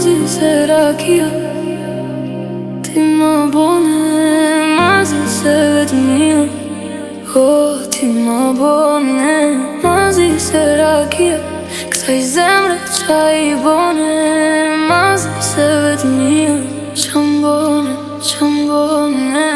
mazi se rakia. Ti ma bone mazi se vetmia. Oh, ti ma bone mazi se rakia. Kësaj zemre qa i bone mazi se vetmia. Qam bone, qam bone.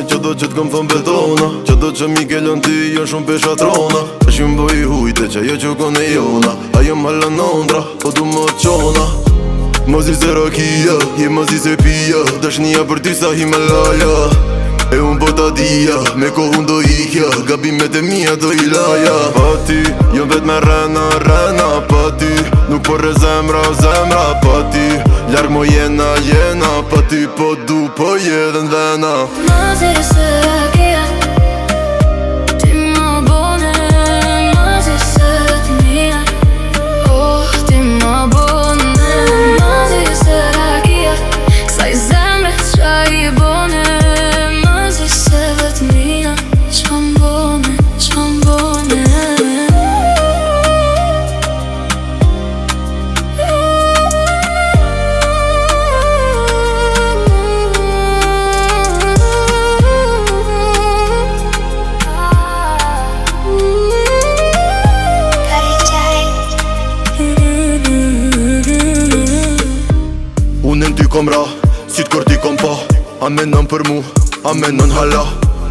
Qdo që t'kom thon betona, qdo që mi kellon ti jo shumë pesha trona. Tash ju mboj hujte që jo që kone jona, ajo m'hala nondra, po du më qona. Mozi se rakia, je mozi se pia, dashnia për ty sa Himalaya. E unë po ta dija, me kohën do ikja, gabimet e mija do i laja. Pa ty, jo vet me rena, rena, pa ty, nuk porre zemra, zemra, pa ty. Larg mo jena, jena, pa ty po du, po jedhen vena. Mazi se rakia. Ti ma bone mazi se vetmia. Oh, ti ma bone mazi se rakia. Kësaj zemre qa i bone mazi se vetmia. Qam bone, qam bone. Unë në ty kom ra, si t'kur ti kom pa. A menon për mu, a menon hala.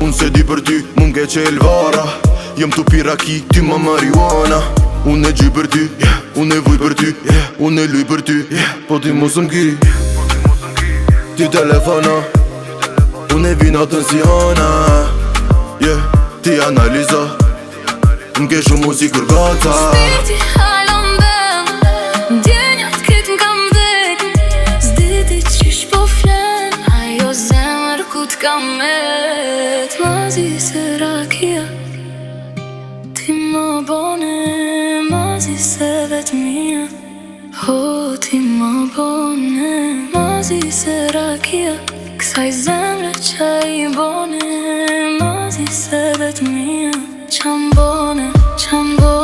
Unë se di për ty, mu m'ke që elvara. Jëm t'u piraki, ty ma marijuana. Unë e gjy për ty, yeah. Unë e vuj për ty, yeah. Unë e luj për ty, yeah. Po ti mos m'ki ti telefona. Unë e vina të nësihana, yeah. Ti analiza, m'ke shumë mu si kur gata. Shpirti halon ben, djenjat kit m'kam dhek. Zditi qish po flen, ajo zemër ku t'kam met. Mazi se rakia. Ti ma bone mazi se vetmia. Oh, ti ma bone mazi se rakia. Kësaj zemre qa i bone mazi se vetmia. Qam bone, qam bone.